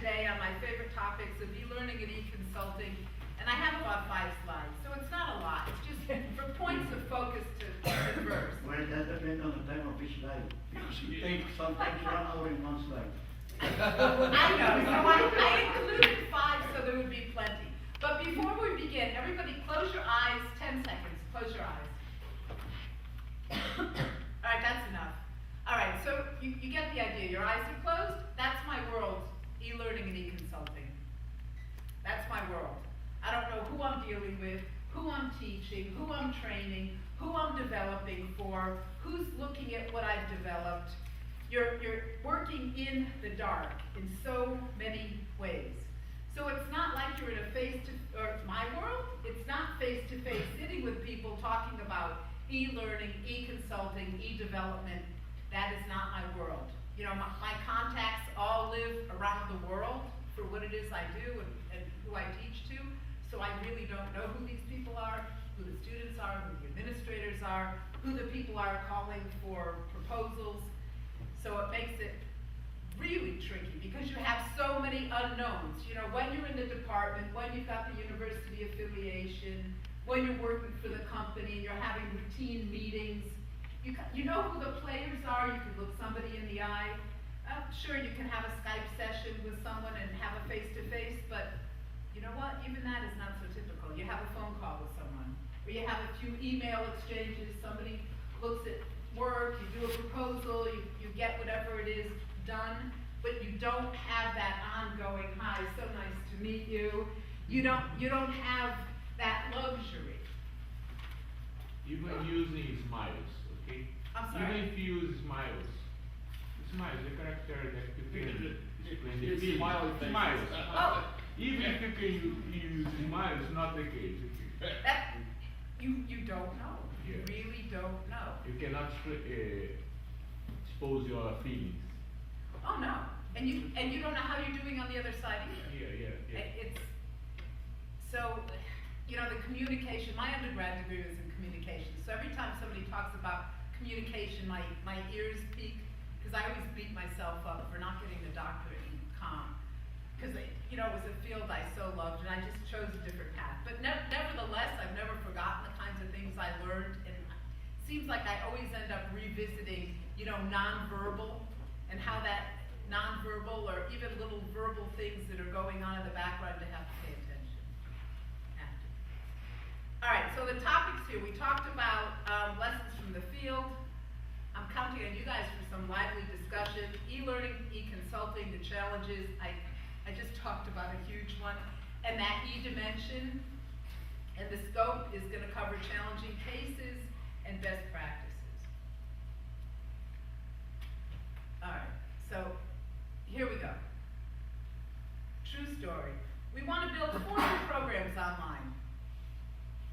today on my favorite topics of e-learning and e-consulting, and I have about 5 slides, so it's not a lot. It's just for points of focus to converse. Well, that depends on the time of each slide. Because you take sometimes 1 hour in one slide. I know, so I included 5 so there would be plenty. But before we begin, everybody close your eyes, 10 seconds, close your eyes. All right, that's enough. All right, so you get the idea. Your eyes are closed. That's my world, e-learning and e-consulting. That's my world. I don't know who I'm dealing with, who I'm teaching, who I'm training, who I'm developing for, who's looking at what I've developed. You're working in the dark in so many ways. So it's not like you're in a or my world, it's not face-to-face sitting with people talking about e-learning, e-consulting, e-development. That is not my world. You know, my contacts all live around the world for what it is I do and who I teach to. So I really don't know who these people are, who the students are, who the administrators are, who the people are calling for proposals. So it makes it really tricky because you have so many unknowns. You know, when you're in the department, when you've got the university affiliation, when you're working for the company and you're having routine meetings, you know who the players are. You can look somebody in the eye. Sure, you can have a Skype session with someone and have a face-to-face, but you know what? Even that is not so typical. You have a phone call with someone, or you have a few email exchanges. Somebody looks at work, you do a proposal, you get whatever it is done, but you don't have that ongoing, hi, so nice to meet you. You don't have that luxury. Even using smiles, okay? I'm sorry? Even if you use smiles, the character that you can explain the feeling. Smiles. Oh. Even if you can use smiles, not the case. That, you don't know. You Yeah. really don't know. You cannot expose your feelings. Oh no, and you don't know how you're doing on the other side either. Yeah. It's so, you know, the communication. My undergrad degree was in communication, so every time somebody talks about communication, my ears peak because I always beat myself up for not getting the doctorate in comm because you know it was a field I so loved and I just chose a different path. But nevertheless, I've never forgotten the kinds of things I learned, and it seems like I always end up revisiting, you know, nonverbal. And how that nonverbal or even little verbal things that are going on in the background to have to pay attention. All right, so the topics here, we talked about lessons from the field. I'm counting on you guys for some lively discussion. E-learning, e-consulting, the challenges. I just talked about a huge one. And that E-dimension and the scope is going to cover challenging cases and best practices. All right, so here we go. True story. We want to build 400 programs online.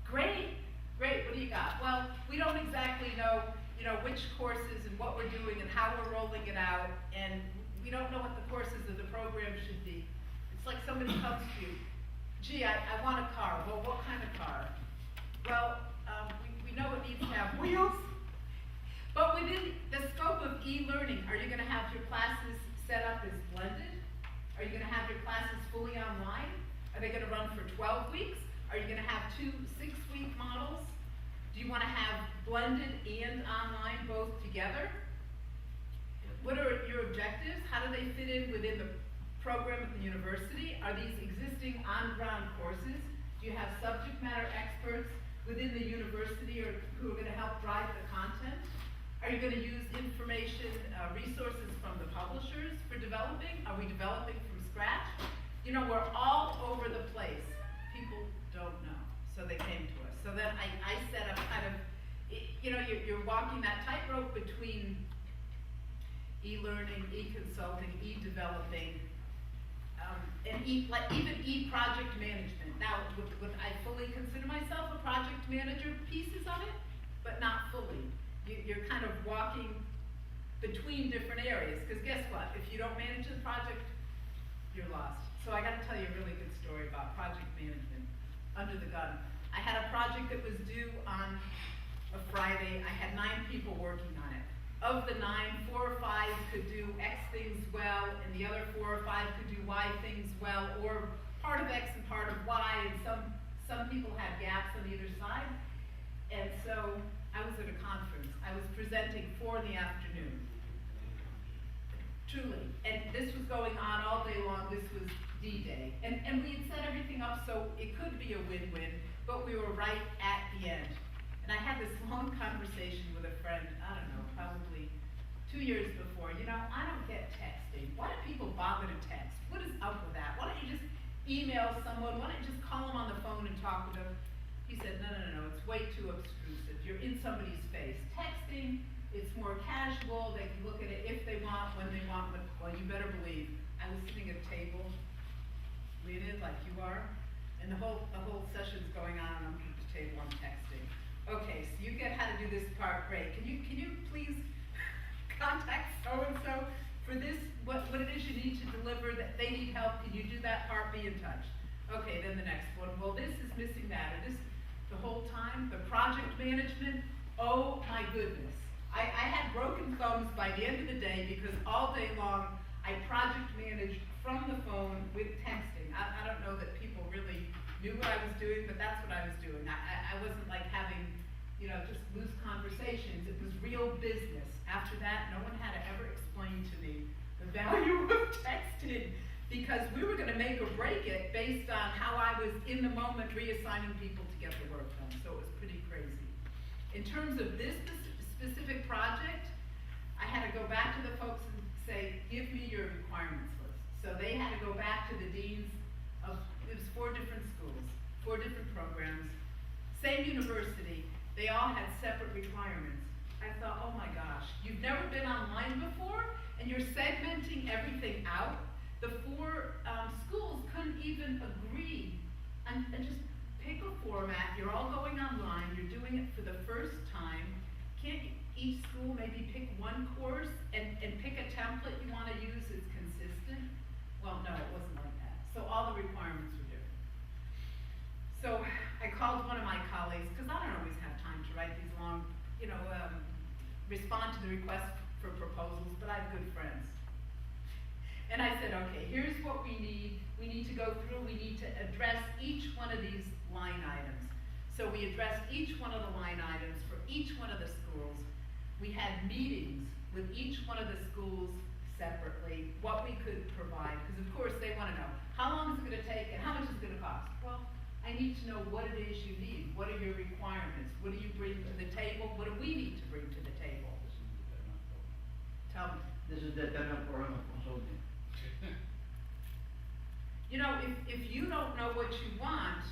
Great. What do you got? Well, we don't exactly know, you know, which courses and what we're doing and how we're rolling it out, and we don't know what the courses of the program should be. It's like somebody comes to you, gee, I want a car. Well, what kind of car? Well, we know it needs to have wheels. But within the scope of e-learning, are you going to have your classes set up as blended? Are you going to have your classes fully online? Are they going to run for 12 weeks? Are you going to have 2 6-week models? Do you want to have blended and online both together? What are your objectives? How do they fit in within the program at the university? Are these existing on-ground courses? Do you have subject matter experts within the university or who are going to help drive the content? Are you going to use information, resources from the publishers for developing? Are we developing from scratch? You know, we're all over the place. People don't know, so they came to us. So then I set up kind of, you know, you're walking that tightrope between e-learning, e-consulting, e-developing, and even e-project management. Now, would I fully consider myself a project manager? Pieces of it, but not fully. You're kind of walking between different areas, because guess what? If you don't manage the project, you're lost. So I got to tell you a really good story about project management under the gun. I had a project that was due on a Friday. I had 9 people working on it. of the 9, 4 or 5 could do X things well, and the other 4 or 5 could do Y things well, or part of X and part of Y, and some people had gaps on either side. And so I was at a conference. I was presenting 4 in the afternoon. Truly. And this was going on all day long. This was D-Day. And we had set everything up so it could be a win-win, but we were right at the end. And I had this long conversation with a friend, I don't know, probably 2 years before. You know, I don't get texting. Why do people bother to text? What is up with that? Why don't you just email someone? Why don't you just call them on the phone and talk with them? He said, no, it's way too obtrusive. You're in somebody's face. Texting, it's more casual. They can look at it if they want, when they want. But, well, you better believe, I was sitting at a table, leaning like you are, and the whole session's going on, and I'm at the table, I'm texting. Okay, so you get how to do this part, great. Can you please contact so-and-so for this, what it is you need to deliver, that they need help, can you do that part, be in touch? Okay, then the next one, well, this is missing that, or this, the whole time, the project management, oh my goodness. I had broken thumbs by the end of the day because all day long I project managed from the phone with texting. I don't know that people really knew what I was doing, but that's what I was doing. I wasn't like having, you know, just loose conversations. It was real business. After that, no one had to ever explain to me the value of texting, because we were going to make or break it based on how I was in the moment reassigning people to get the work done. So it was pretty crazy. In terms of this specific project, I had to go back to the folks and say, give me your requirements list. So they had to go back to the deans of, it was 4 different schools, 4 different programs, same university, they all had separate requirements. I thought, oh my gosh, you've never been online before, and you're segmenting everything out. The 4 schools couldn't even agree and just pick a format. You're all going online, you're doing it for the first time. Can't each school maybe pick one course and pick a template you want to use that's consistent? Well, no, it wasn't like that. So all the requirements were different. So I called one of my colleagues, because I don't always have time to write these long, respond to the request for proposals, but I have good friends. And I said, okay, here's what we need. We need to go through, we need to address each one of these line items. So we addressed each one of the line items for each one of the schools. We had meetings with each one of the schools separately, what we could provide, because of course they want to know, how long is it going to take and how much is it going to cost? Well, I need to know what it is you need. What are your requirements? What do you bring to the table? What do we need to bring to the table? Tell me. This is the internal program of consulting. You know, if you don't know what you want,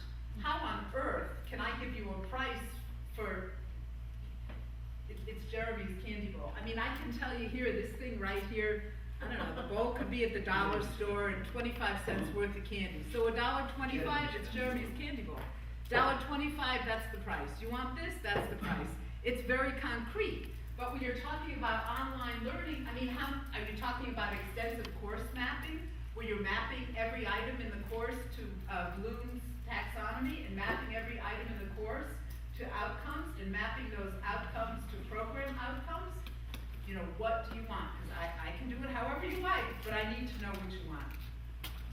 how on earth can I give you a price for, it's Jeremy's candy bowl. I mean, I can tell you here, this thing right here, I don't know, the bowl could be at the dollar store and 25 cents worth of candy. So $1.25, it's Jeremy's candy bowl. $1.25, that's the price. You want this, that's the price. It's very concrete. But when you're talking about online learning, I mean, how are you talking about extensive course mapping, where you're mapping every item in the course to Bloom's taxonomy, and mapping every item in the course to outcomes, and mapping those outcomes to program outcomes? You know, what do you want? Because I can do it however you like, but I need to know what you want.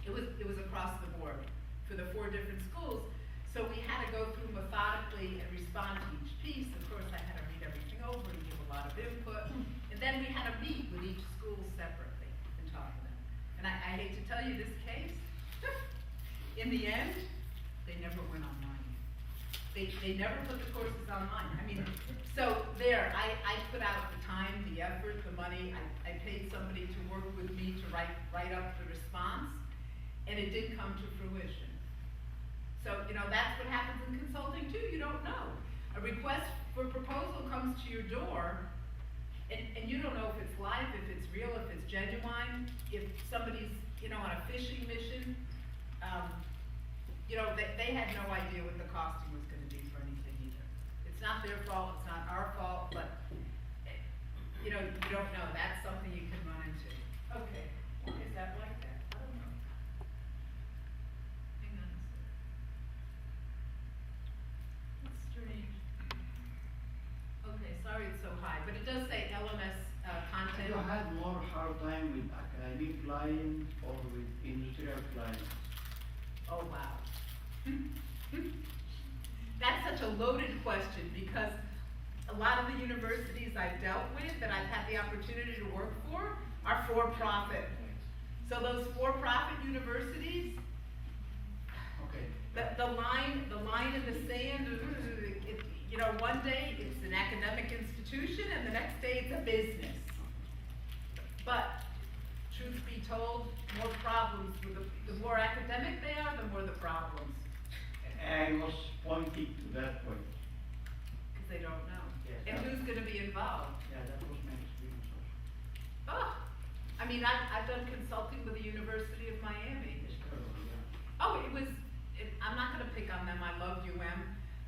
It was across the board for the 4 different schools. So we had to go through methodically and respond to each piece. Of course, I had to read everything over and give a lot of input. And then we had to meet with each school separately and talk to them. And I hate to tell you this case, in the end, they never went online. They never put the courses online. I mean, so there, I put out the time, the effort, the money. I paid somebody to work with me to write up the response, and it didn't come to fruition. So, that's what happens in consulting too. You don't know. A request for proposal comes to your door, and you don't know if it's live, if it's real, if it's genuine, if somebody's, on a fishing mission. They had no idea what the costing was going to be for anything either. It's not their fault, it's not our fault, but, you don't know. That's something you can run into. Okay, why is that like that? I don't know. Hang on a second. That's strange. Okay, sorry it's so high, but it does say LMS content. You had more hard time with academic clients or with industrial clients? Oh, wow. That's such a loaded question because a lot of the universities I've dealt with that I've had the opportunity to work for are for-profit. So those for-profit universities, Okay. the line in the sand, you know, one day it's an academic institution and the next day it's a business. But truth be told, more problems, the more academic they are, the more the problems, I was pointing to that point. because they don't know. Yes. And who's gonna be involved? Yeah, that was my experience also. Oh, I mean, I've done consulting with the University of Miami. It's terrible, yeah. Oh, I'm not gonna pick on them, I love UM,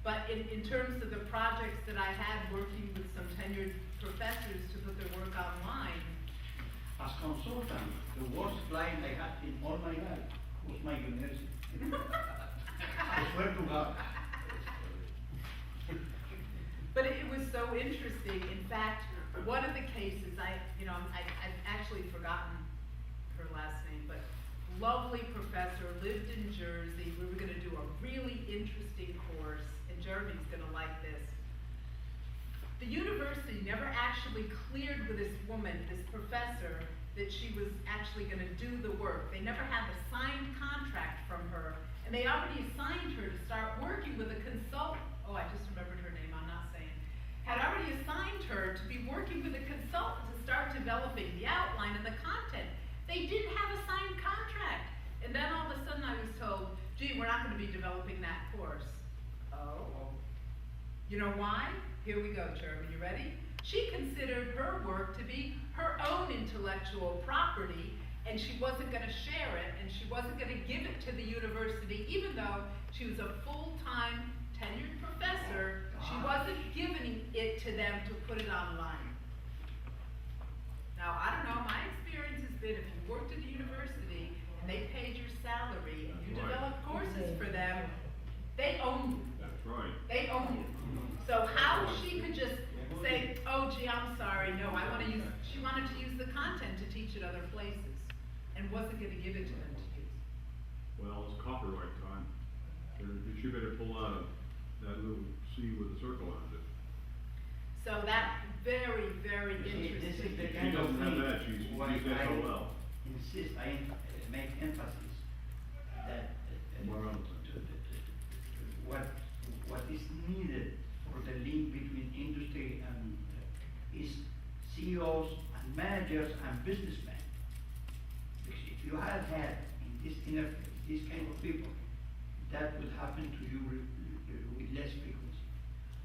but in terms of the projects that I had working with some tenured professors to put their work online, As consultant, the worst client I had in all my life was my university. I swear to God. but it was so interesting. In fact, one of the cases, I've actually forgotten her last name, but lovely professor, lived in Jersey. We were gonna do a really interesting course, and Jeremy's gonna like this. The university never actually cleared with this woman, this professor, that she was actually gonna do the work. They never had the signed contract from her, and they already assigned her to start working with a consultant. Oh, I just remembered her name, I'm not saying. Had already assigned her to be working with a consultant to start developing the outline and the content. They didn't have a signed contract. And then all of a sudden I was told, gee, we're not gonna be developing that course. Oh. You know why? Here we go, Jeremy, you ready? She considered her work to be her own intellectual property, and she wasn't gonna share it, and she wasn't gonna give it to the university, even though she was a full-time tenured professor, she wasn't giving it to them to put it online. Now, I don't know, my experience has been if you worked at a university and they paid your salary and you That's right. developed courses for them, they own you. That's right. They own you. So how she could just say, oh gee, I'm sorry, no, she wanted to use the content to teach at other places and wasn't gonna give it to them to use. Well, it's copyright time. She better pull out that little C with a circle around it. So that very, very You see, this is interesting. the She kind of doesn't have thing that, she's why used I SOL. insist, make emphasis that More on what is needed for the link between industry and is CEOs and managers and businessmen. Because if you had had in this interface these kind of people, that would happen to you with less frequency.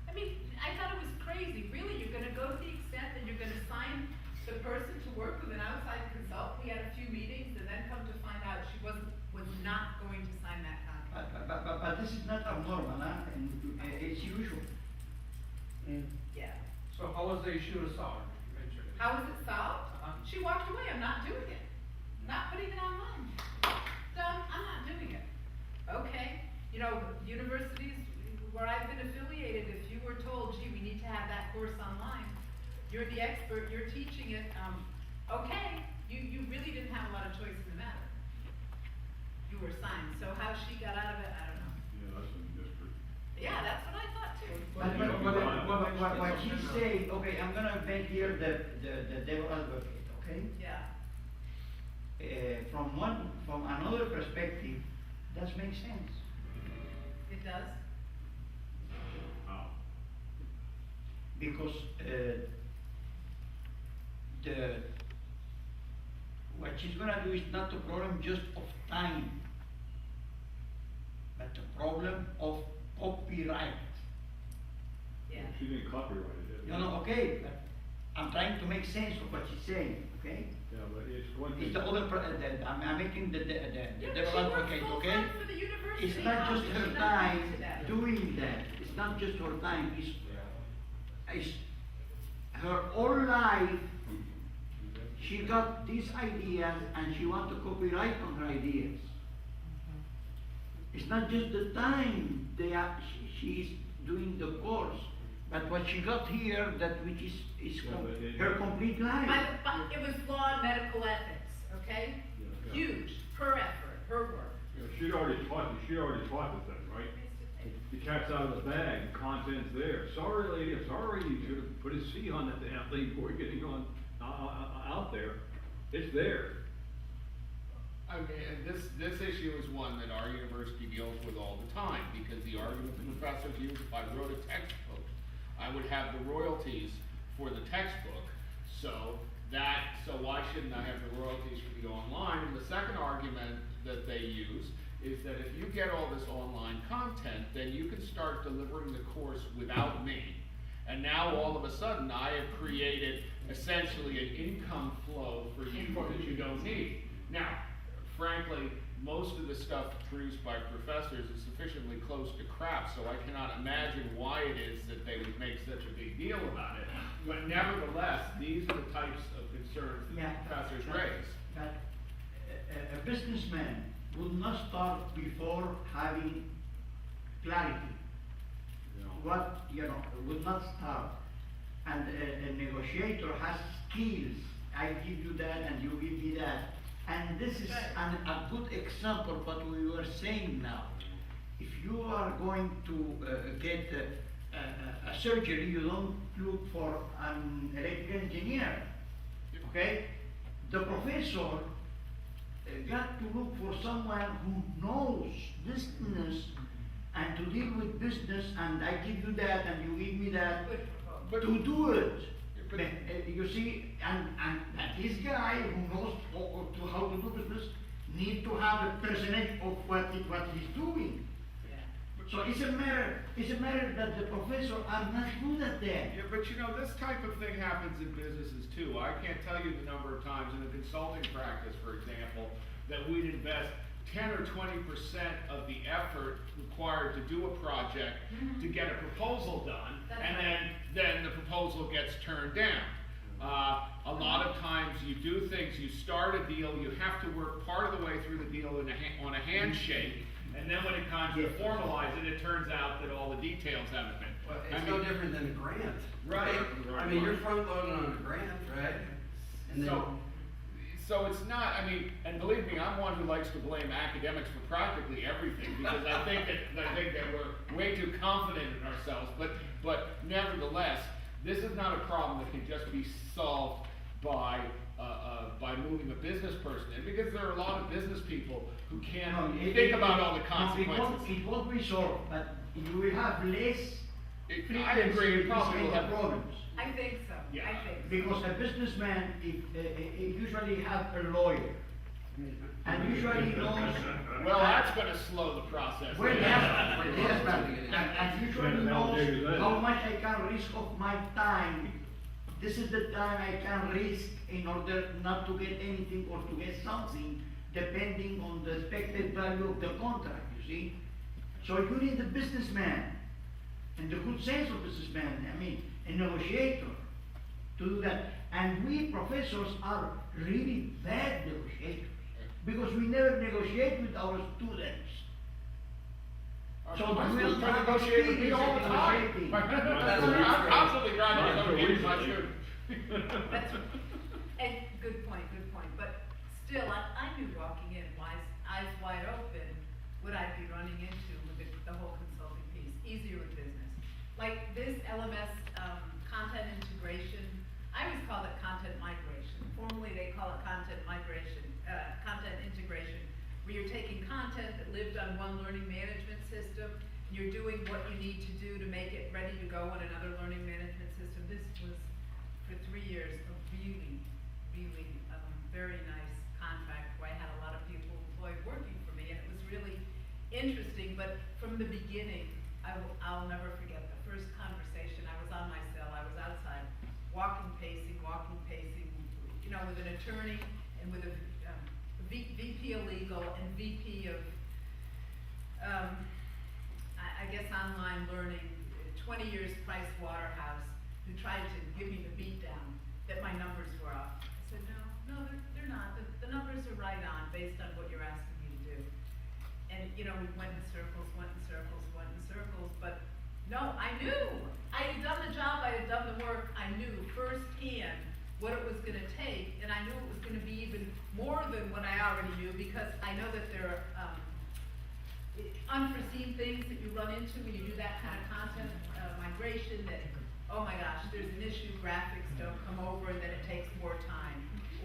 I mean, I thought it was crazy. Really, you're gonna go to the extent that you're gonna sign the person to work with an outside consultant. We had a few meetings and then come to find out she was not going to sign that contract. But this is not abnormal, huh? And it's usual. Yeah. So how was the issue resolved eventually? How was it solved? Uh-huh. She walked away. I'm not doing it. Not putting it online. Done. I'm not doing it. Okay. You know, universities where I've been affiliated, if you were told, gee, we need to have that course online, you're the expert, you're teaching it, okay, you really didn't have a lot of choice in the matter. You were signed. So how she got out of it, I don't know. Yeah, that's in district. Yeah, that's what I thought too. But what she's saying, okay, I'm gonna make here the devil advocate, okay? Yeah. From another perspective, that makes sense. It does? Wow. Because what she's gonna do is not the problem just of time, but the problem of copyright. Yeah. She didn't copyright it. No, okay, but I'm trying to make sense of what she's saying, okay? Yeah, but it's one thing. It's the other, I'm making the Yeah, devil she works advocate, okay? full-time for the university. It's not How just could her she not time get to that? doing that. It's not just her time. It's her whole life. She got these ideas and she wants to copyright on her ideas. It's not just the time she's doing the course, But what she got here, that which is Yeah, com- but it- her complete life. But it was law and medical ethics, okay? Yeah. Huge, her effort, her work. You know, she'd already taught the thing, right? The cat's out of the bag, the content's there. Sorry, lady, I'm sorry, you should have put a C on that damn thing before getting on, out there. It's there. I mean, and this issue is one that our university deals with all the time, because the argument the professors use, if I wrote a textbook, I would have the royalties for the textbook, so why shouldn't I have the royalties for the online? And the second argument that they use is that if you get all this online content, then you can start delivering the course without me. And now all of a sudden, I have created essentially an income flow for you that you don't need. Now, frankly, most of the stuff produced by professors is sufficiently close to crap, so I cannot imagine why it is that they would make such a big deal about it. But nevertheless, these are the types of concerns that the professors raise. But a businessman would not start before having clarity. You know. What, would not start. And a negotiator has skills. I give you that and you give me that. And this is a good example of what we were saying now. If you are going to get a surgery, you don't look for an electrical engineer, okay? The professor got to look for someone who knows business and to deal with business, and I give you that and you give me that, Good proposal. to do it. But- You see, and this guy who knows how to do business need to have a percentage of what he's doing. Yeah. So it's a matter that the professors are not good at that. Yeah, but this type of thing happens in businesses too. I can't tell you the number of times in a consulting practice, for example, that we'd invest 10 or 20% of the effort required to do a project to get a proposal done, That's and right. then the proposal gets turned down. A lot of times you do things, you start a deal, you have to work part of the way through the deal on a handshake, and then when it comes to formalize it, it turns out that all the details haven't been. Well, I it's mean, no different than a grant. Right. I mean, you're front loading on a grant, right? And then, So it's not, and believe me, I'm one who likes to blame academics for practically everything, because I think that we're way too confident in ourselves, but nevertheless, this is not a problem that can just be solved by moving a business person in, because there are a lot of business people who can't think about all the consequences. It won't be solved, but you will have less I agree, it probably will have problems. I think so, Yeah. I think so. Because a businessman usually have a lawyer, and usually knows. Well, that's gonna slow the process. Well, yes, but, and usually knows how much I can risk of my time. This is the time I can risk in order not to get anything or to get something, depending on the expected value of the contract, you see? So you need a businessman, in the good sense of businessman, a negotiator, to do that. And we professors are really bad negotiators, because we never negotiate with our students. So I'm we'll trying to have negotiate with me all the time. negotiating. I'm constantly trying to Not for negotiate with my reason. students. That's, and good point, but still, I knew walking in, eyes wide open, what I'd be running into with the whole consulting piece, easier with business. Like this LMS, content integration, I always call it content migration. Formerly, they call it content migration, content integration, where you're taking content that lived on one learning management system, and you're doing what you need to do to make it ready to go on another learning management system. This was, for 3 years, a really, really very nice contract where I had a lot of people employed working for me, and it was really interesting. But from the beginning, I'll never forget the first conversation. I was on my cell, I was outside, walking, pacing, with an attorney and with a VP of legal and VP of, I guess, online learning, 20 years Price Waterhouse, who tried to give me the beat down that my numbers were off. I said, no, they're not. The numbers are right on based on what you're asking me to do. And, we went in circles, but No, I knew. I had done the job, I had done the work, I knew firsthand what it was gonna take, and I knew it was gonna be even more than what I already knew, because I know that there are, unforeseen things that you run into when you do that kind of content, migration, that, oh my gosh, there's an issue, graphics don't come over, and then it takes more time.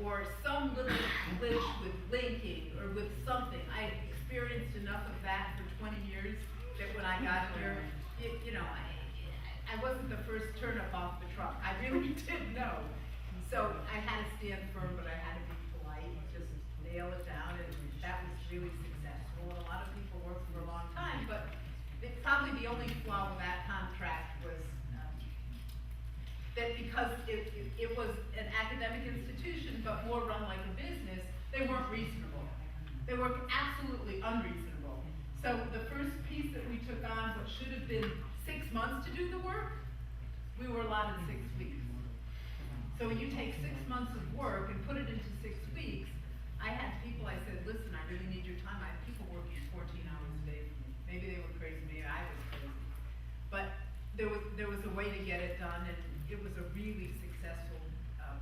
Or some little glitch with linking, or with something. I experienced enough of that for 20 years, that when I got here, I wasn't the first turnip off the truck. I really didn't know. So I had to stand firm, but I had to be polite, just nail it down, and that was really successful. A lot of people worked for a long time, but probably the only flaw with that contract was that because it was an academic institution, but more run like a business, they weren't reasonable. They were absolutely unreasonable. So the first piece that we took on, what should have been 6 months to do the work, we were allotted 6 weeks. So when you take 6 months of work and put it into 6 weeks, I had people, I said, listen, I really need your time. I had people working 14 hours a day. Maybe they were crazy, maybe I was crazy. But there was a way to get it done, and it was a really successful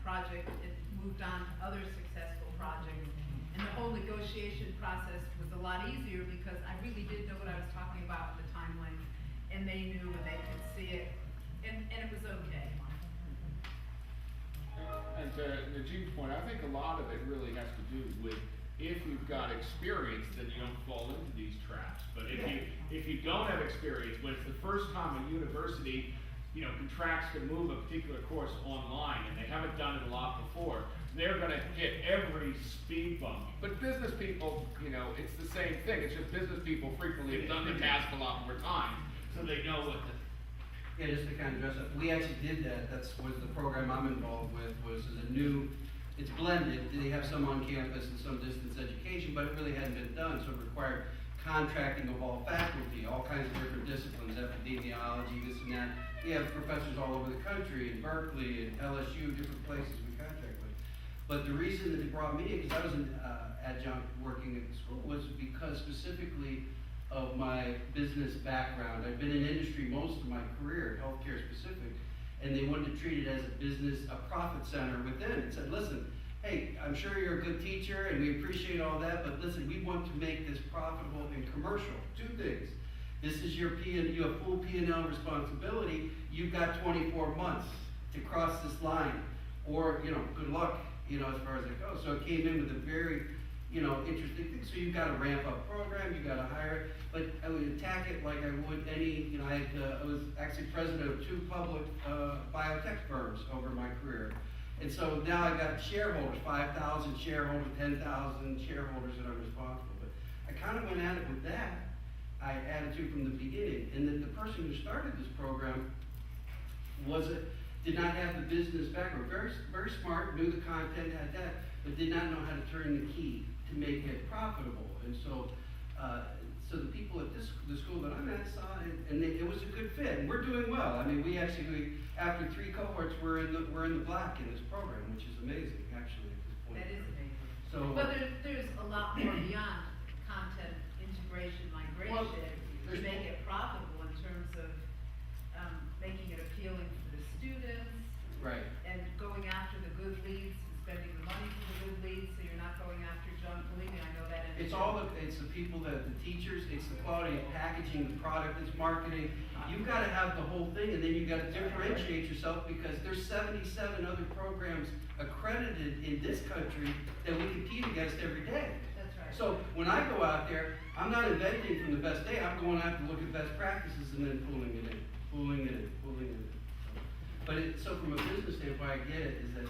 project. It moved on to other successful projects. And the whole negotiation process was a lot easier because I really did know what I was talking about in the timeline. And they knew and they could see it, and it was okay. And to Najeeb's point, I think a lot of it really has to do with if you've got experience, then you don't fall into these traps. But if you don't have experience, when it's the first time a university, contracts to move a particular course online, and they haven't done it a lot before, they're gonna hit every speed bump. But business people, it's the same thing. It's just business people frequently have done the task a lot more time, so they know what the. Yeah, just to kind of address that, we actually did that. Was the program I'm involved with, was a new, it's blended. They have some on campus and some distance education, but it really hadn't been done, so it required contracting of all faculty, all kinds of different disciplines, epidemiology, this and that. We have professors all over the country, in Berkeley, and LSU, different places we contract with. But the reason that they brought me in, because I was an adjunct working at the school, was because specifically of my business background. I've been in industry most of my career, healthcare specific, and they wanted to treat it as a business, a profit center within, and said, listen, hey, I'm sure you're a good teacher and we appreciate all that, but listen, we want to make this profitable and commercial. 2 things. This is your you have full P&L responsibility. You've got 24 months to cross this line, or, good luck, as far as it goes. So it came in with a very, interesting thing. So you've got to ramp up program, you've got to hire it, but I would attack it like I would any, I was actually president of 2 public biotech firms over my career. And so now I've got shareholders, 5,000 shareholders, 10,000 shareholders that I'm responsible. But I kind of went at it with that attitude from the beginning, and that the person who started this program did not have the business background. Very, very smart, knew the content, had that, but did not know how to turn the key to make it profitable. And so, so the people at the school that I'm at saw it, and it was a good fit. And we're doing well. I mean, we after 3 cohorts, we're in the black in this program, which is amazing, actually, at this point. That is amazing. So, but there's a lot more beyond content integration, migration, to make it profitable in terms of making it appealing for the students. right. And going after the good leads, and spending the money for the good leads, so you're not going after junk. Believe me, I know that. It's the people, the teachers, it's the quality of packaging, the product, it's marketing. You've got to have the whole thing, and then you've got to differentiate yourself, because there's 77 other programs accredited in this country that we compete against every day. That's right. So when I go out there, I'm not inventing from the best day. I'm going out to look at best practices and then pulling it in. But so from a business standpoint, I get it, is that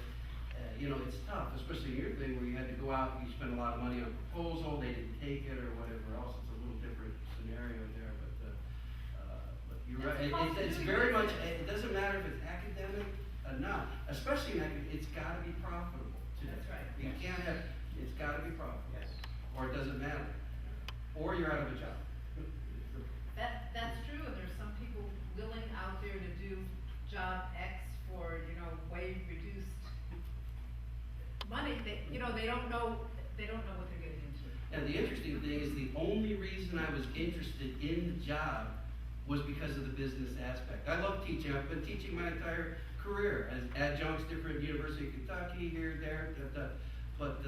it's tough, especially in your thing where you had to go out and you spend a lot of money on a proposal, they didn't take it or whatever else. It's a little different scenario there, but you're right. It's very much, it doesn't matter if it's academic or not, especially in academic, it's gotta be profitable too. That's right. You can't have, it's gotta be profitable. Yes. Or it doesn't matter. Or you're out of a job. That's true, and there's some people willing out there to do job X for, way reduced money. They don't know what they're getting into. And the interesting thing is the only reason I was interested in the job was because of the business aspect. I love teaching. I've been teaching my entire career as adjuncts, different University of Kentucky, here, there, but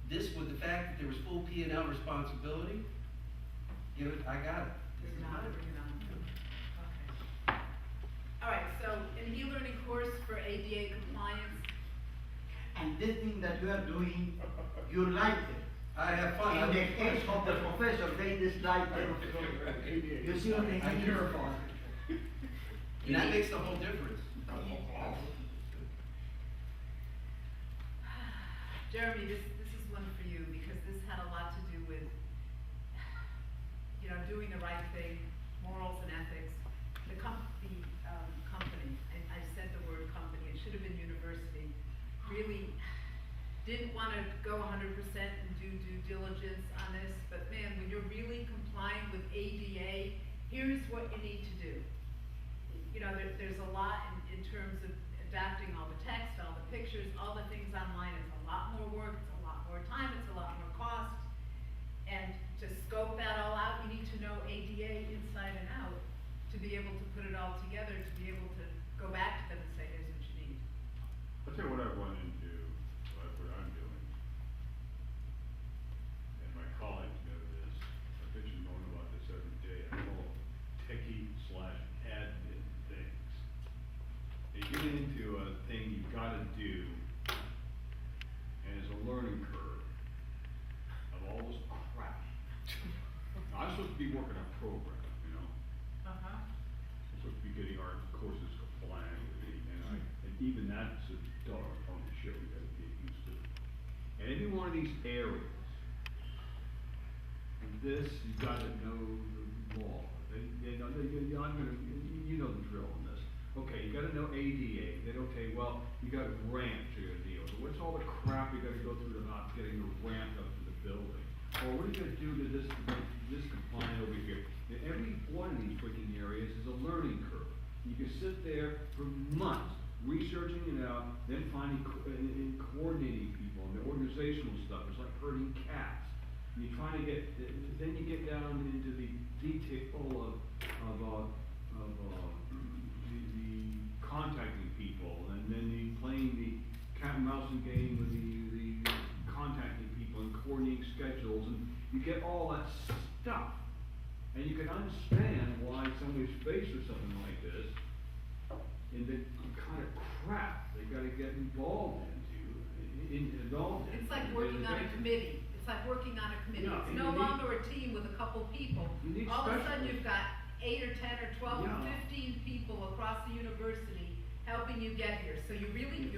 this, with the fact that there was full P&L responsibility, you know, I got it. This is mine. Okay. All right, so an e-learning course for ADA compliance. And this thing that you are doing, you like it. I have fun. In the case of the professor, they dislike it. You see what I I mean? care for it. And that makes the whole difference. Jeremy, this is one for you, because this had a lot to do with, you know, doing the right thing, morals and ethics. The company, I said the word company, it should have been university, really didn't want to go 100% and do due diligence on this, but man, when you're really complying with ADA, here's what you need to do. You know, there's a lot in terms of adapting all the text, all the pictures, all the things online. It's a lot more work, it's a lot more time, it's a lot more cost. And to scope that all out, you need to know ADA inside and out to be able to put it all together, to be able to go back to them and say, here's what you need. I'll tell you what I've run into, what I'm doing. And my colleagues know this, I bitch and moan about this every day, I call techie/admin things. You get into a thing you've gotta do, and it's a learning curve of all this crap. I'm supposed to be working on program, you know? Uh-huh. I'm supposed to be getting our courses compliant with it, and even that's a darn on the show we gotta get used to. And every one of these areas, and this, you gotta know the law. You know the drill on this. Okay, you gotta know ADA, then okay, well, you got ramps you're gonna deal with. What's all the crap you gotta go through to not getting the ramp up to the building? Or what are you gonna do to this compliant over here? And every one of these freaking areas is a learning curve. You can sit there for months researching it out, then finding and coordinating people and the organizational stuff. It's like herding cats. You're trying to get, then you get down into the detail of the contacting people, and then the playing the cat and mouse game with the contacting people and coordinating schedules, and you get all that stuff. And you can understand why somebody's faced with something like this, and the kind of crap they gotta get involved involved in. It's like working on a committee. It's like working on a committee. Yeah, It's no longer a team with a couple people. You need All of a sudden, specialists. you've got 8 or 10 or 12 or Yeah. 15 people across the university helping you get here. So you really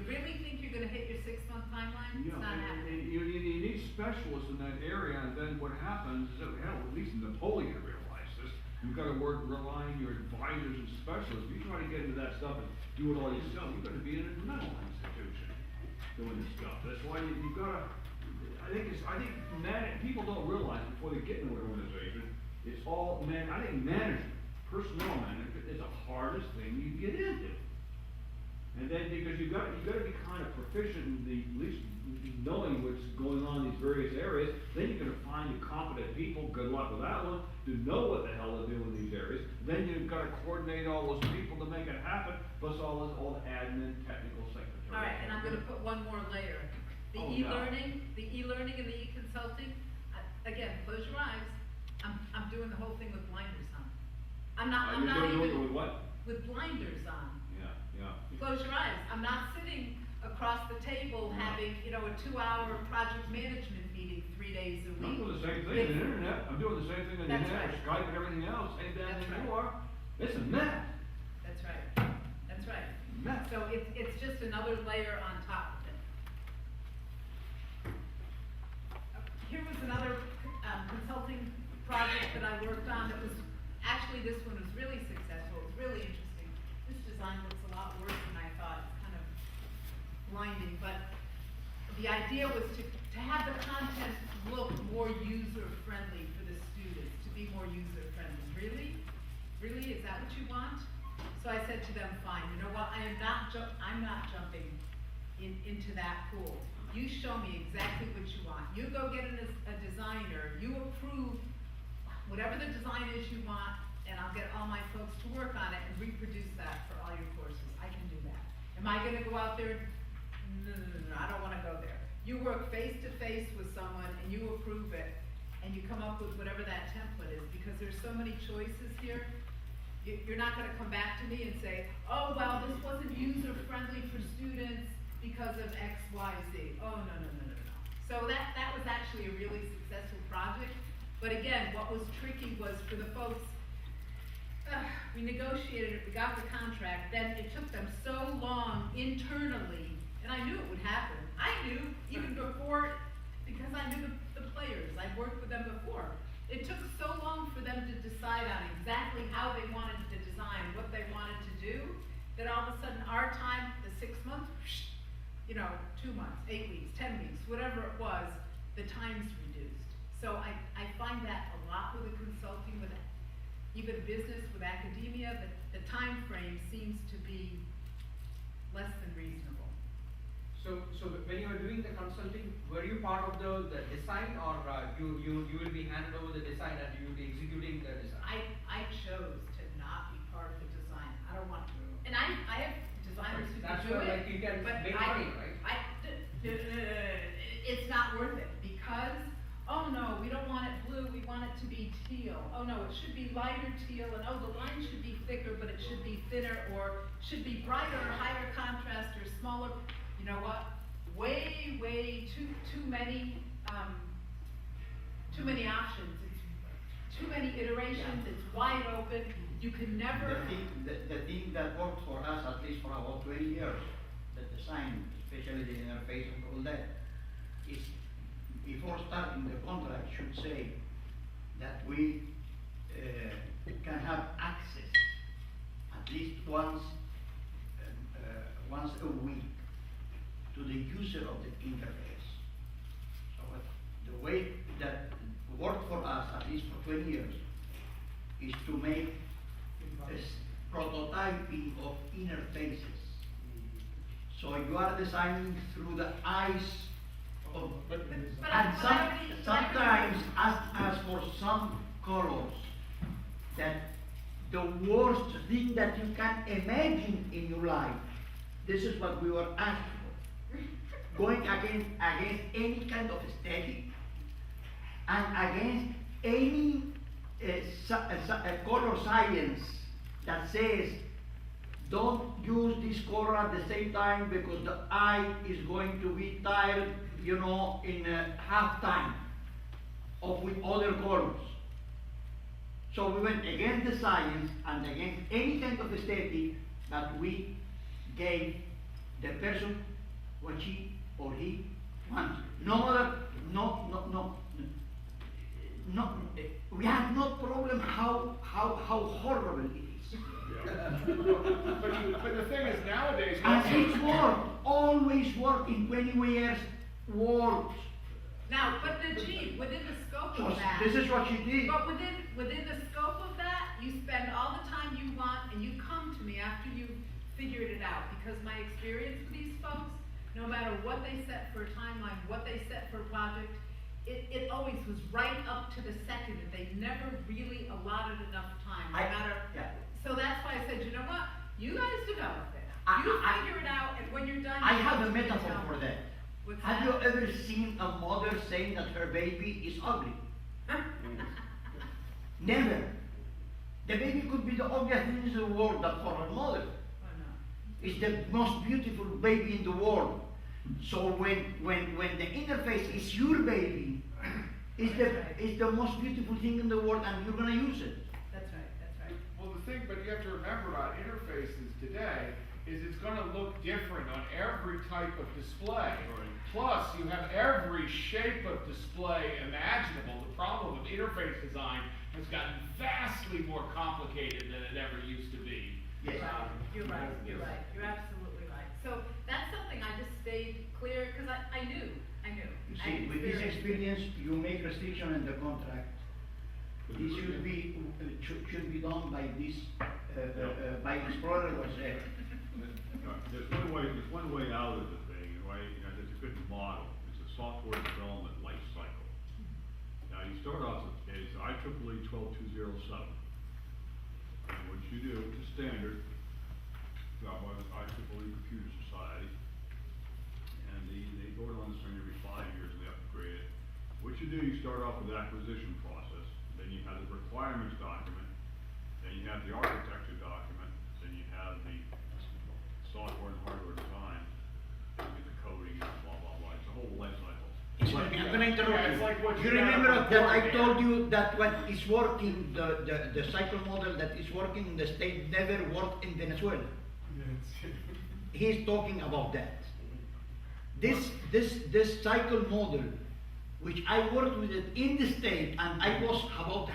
think you're gonna hit your 6-month timeline? It's not happening. You need specialists in that area, and then what happens is, hell, at least Napoleon realized this, you've gotta rely on your advisors and specialists. If you try to get into that stuff and do it all yourself, you're gonna be in a mental institution doing this stuff. That's why you've gotta, I think people don't realize before they get into an organization, it's all I think management, personnel management is the hardest thing you get into. And then because you gotta be kind of proficient in at least knowing what's going on in these various areas, then you're gonna find the competent people, good luck with that one, to know what the hell they're doing in these areas. Then you've gotta coordinate all those people to make it happen, plus all the admin, technical secretary. All right, and I'm gonna put one more layer. The Oh, no. e-learning and the e-consulting, again, close your eyes. I'm doing the whole thing with blinders on. I'm not You're doing it even, with what? with blinders on. Yeah. Close your eyes. I'm not sitting across the table having, a 2-hour project management meeting 3 days a week. I'm doing the same thing on the internet, I'm doing the same thing on the That's internet, right. with Skype and everything else, same damn That's thing right. you are. It's a mess. That's right. That's right. Mess. So it's just another layer on top of it. Here was another consulting project that I worked on that was, actually this one was really successful, it was really interesting. This design looks a lot worse than I thought, it's kind of blinding, but the idea was to have the content look more user-friendly for the students, to be more user-friendly. Really? Really, is that what you want? So I said to them, fine, you know what, I'm not jumping into that pool. You show me exactly what you want. You go get a designer, you approve whatever the design is you want, and I'll get all my folks to work on it and reproduce that for all your courses. I can do that. Am I gonna go out there? No, I don't wanna go there. You work face to face with someone and you approve it, and you come up with whatever that template is, because there's so many choices here. You're not gonna come back to me and say, oh, well, this wasn't user-friendly for students because of X, Y, Z. Oh, no. So that was actually a really successful project. But again, what was tricky was for the folks, we negotiated it, we got the contract, then it took them so long internally, and I knew it would happen. I knew even before, because I knew the players, I'd worked with them before. It took so long for them to decide on exactly how they wanted to design, what they wanted to do, that all of a sudden our time, the 6 months, 2 months, 8 weeks, 10 weeks, whatever it was, the time's reduced. So I find that a lot with the consulting, with even business, with academia, the time frame seems to be less than reasonable. So when you were doing the consulting, were you part of the design, or you will be handed over the design and you will be executing the design? I chose to not be part of the design. I don't want to. And I have designers who That's can do where, it. like, you can but make money, right? It's not worth it, because, oh no, we don't want it blue, we want it to be teal. Oh no, it should be lighter teal, and oh, the line should be thicker, but it should be thinner, or should be brighter, or higher contrast, or smaller. You know what? Way too many options. It's too many iterations. It's wide open. You can never. The thing that worked for us, at least for about 20 years, the design, especially the interface and all that, is before starting the contract should say that we can have access at least once a week to the user of the interface. So the way that worked for us, at least for 20 years, is to make this prototyping of interfaces. So you are designing through the eyes of, sometimes as for some colors, that the worst thing that you can imagine in your life, this is what we were asked for. Going against any kind of aesthetic, and against any color science that says don't use this color at the same time because the eye is going to be tired, in half time of with other colors. So we went against the science and against any kind of aesthetic that we gave the person what she or he wants. No, we have no problem how horrible it is. But the thing is, nowadays, And it's worked, always worked in 20 years, works. Now, but within the scope So of that. this is what she did. But within the scope of that, you spend all the time you want, and you come to me after you've figured it out. Because my experience with these folks, no matter what they set for a timeline, what they set for a project, it always was right up to the second, and they never really allotted enough time, no matter. Yeah. So that's why I said, you know what? You guys develop it. I- You I- figure it out, and when you're done. I you have come a to me and metaphor tell for me. that. What's Have that? you ever seen a mother saying that her baby is ugly? Never. The baby could be the ugliest thing in the world, but for her mother, Oh, no. it's the most beautiful baby in the world. So when the interface is your baby, it's the most beautiful thing in the world, and you're gonna use it. That's right. well, the thing, but you have to remember about interfaces today is it's gonna look different on every type of display. Plus, you have every shape of display imaginable. The problem of interface design has gotten vastly more complicated than it ever used to be. Yes. You're right, you're absolutely right. So that's something I just stayed clear, because I knew. You I see, with this experienced. experience, you make restriction in the contract. This should be done by this, by Explorer was there. There's one way out of the thing, right? There's a good model. It's a software development life cycle. Now, you start off as IEEE 12207. And what you do, it's a standard, got by the IEEE Computer Society, and they go on this thing every 5 years and they upgrade it. What you do, you start off with the acquisition process, then you have the requirements document, then you have the architecture document, then you have the software and hardware design, then you get the coding and blah, blah, blah, it's a whole life cycle. I'm gonna interrupt Yeah, you. it's like what You you got remember on that board I there. told you that what is working, the cycle model that is working in the state never worked in Venezuela. He's talking about that. This cycle model, which I worked with it in the state, and I was about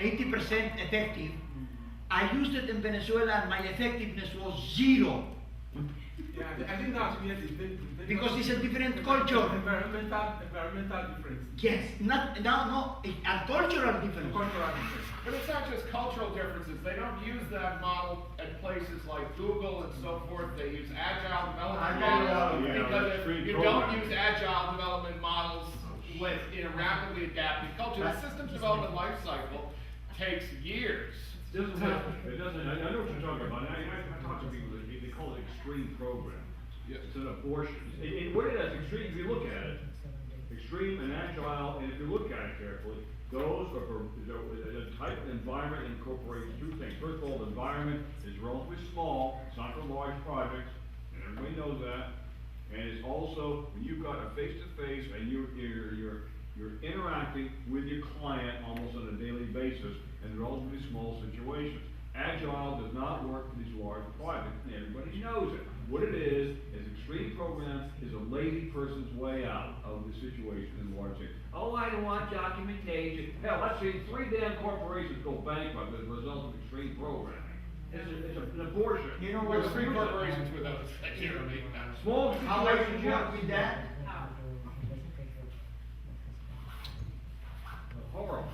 80% effective. I used it in Venezuela and my effectiveness was 0. Yeah, I think that's really Because it's a different culture. Environmental difference. Yes, not, no, a cultural difference. Cultural difference. But it's not just cultural differences, they don't use that model at places like Google and so forth, they use agile development models. Yeah, Because extreme if you don't programming. use agile development models in a rapidly adapting culture, the systems development life cycle takes years. It doesn't, I know what you're talking about, I talk to people, they call it extreme program. Yes. It's an abortion. What it is, extreme, if you look at it, extreme and agile, and if you look at it carefully, those are for, a type of environment incorporates two things. First of all, the environment is relatively small, it's not for large projects, and everybody knows that. And it's also, when you've got a face-to-face and you're interacting with your client almost on a daily basis in relatively small situations. Agile does not work for these large projects, and everybody knows it. What it is extreme programs is a lazy person's way out of the situation in large things. Oh, I don't want documentation. Hell, I've seen 3 damn corporations go bankrupt as a result of extreme programming. It's an abortion. You know There's what? 3 corporations with us, you know what I mean? Small How I situations, should work yes. with that? How? Horrible.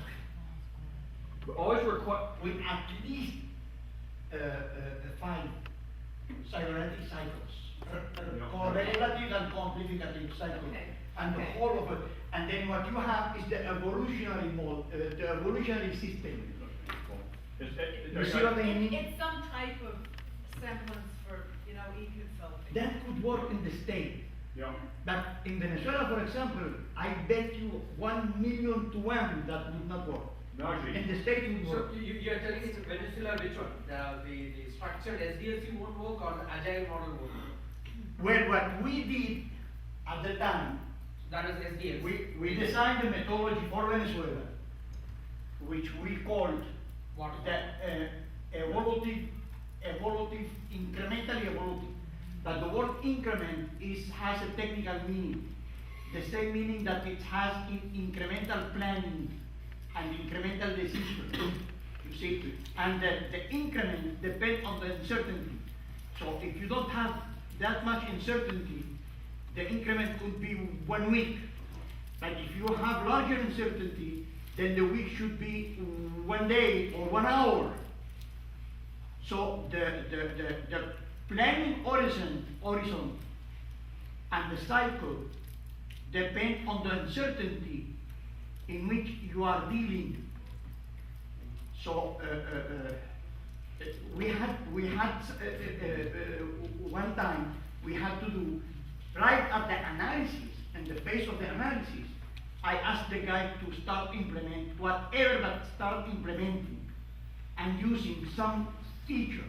But always require, With at least 5 cybernetic cycles. Correlative and complicative cycles. Okay. And the Okay. whole of it. And then what you have is the evolutionary mode, the evolutionary system. You see what I mean? It's some type of semblance for, e-consulting. That could work in the state. yeah. But in Venezuela, for example, I bet you 1 million to 1 that would not work. No, actually, In the state it would So work. you're telling it's Venezuela, which one? The structured SDLC won't work or the agile model won't work? Well, what we did at the time, That is SDLC. we designed a methodology for Venezuela, which we called What? the evolutive, incrementally evolutive. But the word increment has a technical meaning. The same meaning that it has in incremental planning and incremental decision. You see, and the increment depends on the uncertainty. So if you don't have that much uncertainty, the increment could be 1 week. But if you have larger uncertainty, then the week should be 1 day or 1 hour. So the planning horizon and the cycle depend on the uncertainty in which you are dealing. So we had one time we had to do right at the analysis, and the phase of the analysis, I asked the guy to start implement whatever, but start implementing and using some feature,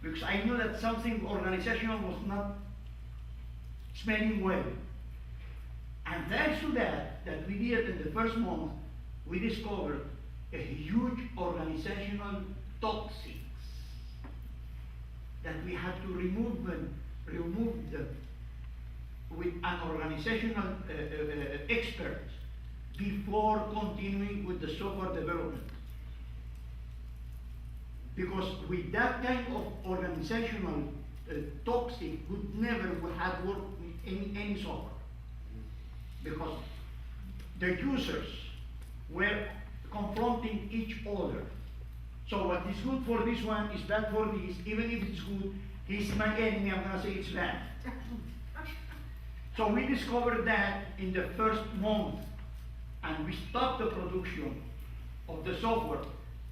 because I knew that something organizational was not smelling well. And thanks to that we did in the first month, we discovered a huge organizational toxics that we had to remove them with an organizational expert before continuing with the software development. Because with that kind of organizational toxic would never have worked in any software. Because the users were confronting each other. So what is good for this one is bad for this. Even if it's good, he's my enemy, I'm gonna say it's bad. So we discovered that in the first month. And and we stopped the production of the software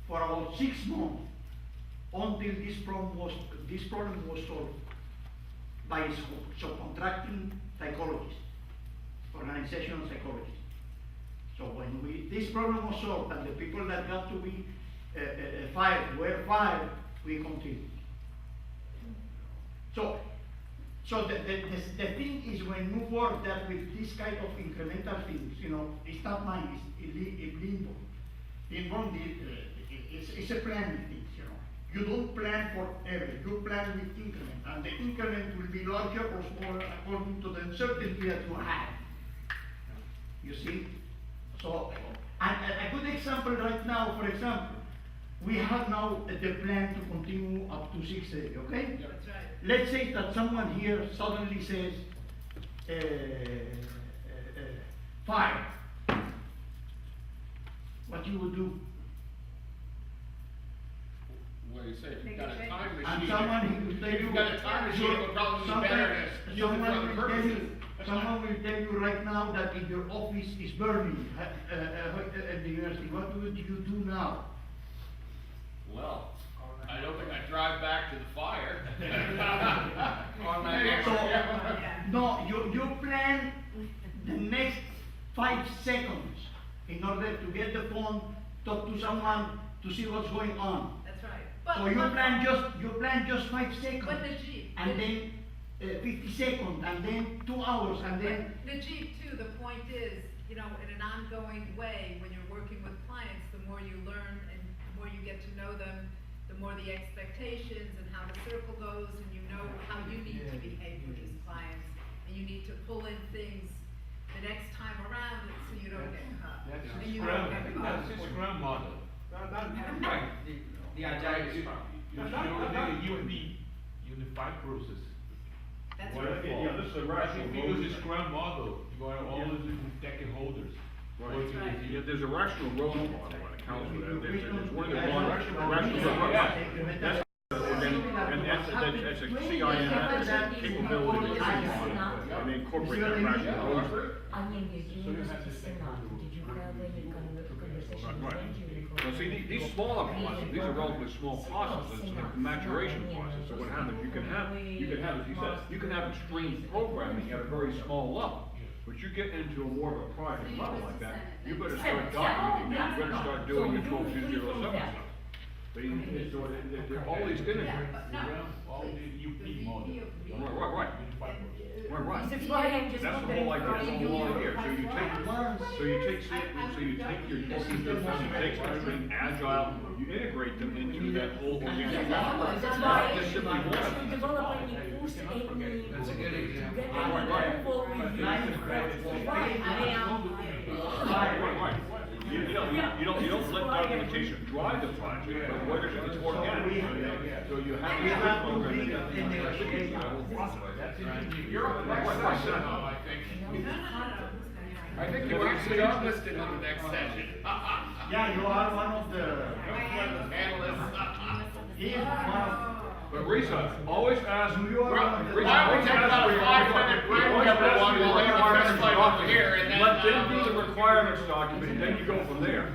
for about 6 months until this problem was solved by subcontracting psychologists, organizational psychologists. So when this problem was solved and the people that got to be fired were fired, we continued. So the thing is, when you work that with this kind of incremental things, you know, it's not mine, it's limbo. It's a planning thing, you know. You don't plan forever, you plan with increment, and the increment will be larger or smaller according to the uncertainty that you have. You see? So, a good example right now, for example, we have now the plan to continue up to 6:30, okay? That's right. Let's say that someone here suddenly says, 5. What you would do? What do you say? If Make you've got a a change. time And machine. someone who will tell If you. you've got a time machine, it would probably be better to use it for other Someone will tell purposes. you, someone will tell you right now that if your office is burning at the university, what would you do now? Well, I don't think I'd drive back to the fire. On my So, Yeah. no, you plan the next 5 seconds in order to get the phone, talk to someone, to see what's going on. That's right. But So you plan just 5 seconds. But the Jeep. And then 50 seconds, and then 2 hours, and then. The Jeep too, the point is, you know, in an ongoing way, when you're working with clients, the more you learn and the more you get to know them, the more the expectations and how the circle goes, and you know how you need to behave with these clients, and you need to pull in things the next time around so you don't get caught. That's And the you Scrum, don't get caught. that's the Scrum model. Right, the agile Scrum. You show the UP, unified process. That's Well, right. yeah, this is a rational If you use the road. Scrum model, you got all the different stakeholders. Right. working Right. with Yeah, you. there's a rational road model that accounts for that. There's one of the Yeah, rational yeah. road. Yeah. And that's a CIN capability of the model, and they incorporate that rational road. Alguien que So tiene you los have the sistemas, technical- did you have any conversation Right. with Well, see, these smaller processes, these are relatively small processes, it's a maturation process, so what happens, you can have, as you said, you can have extreme programming at a very small level. But you get into a more of a project level like that, you better start documenting, you better start doing your 12.207 stuff. But all these things, All the UP model. Right. Right. This is why I'm just That's the wondering whole idea, how that's the you whole do idea, it. so you take your systems, you take everything agile, you integrate them into that whole organization. That's why Just simply if one. you develop any course, any. That's a good example. Get Right. any info with you. Right. You don't let documentation drive the project, but what is it, it's organic. So you have We this have to program bring that in the executes the whole process. You're on the next session, I think. I think you actually are listed on the next session. Yeah, you are one of the. One of the panelists. He is one of. But Risa, always ask. You are one of the. Why don't we take about a 5-minute break, everyone, while they have a fist fight over here, and then. Let them do the requirements document, and then you go from there.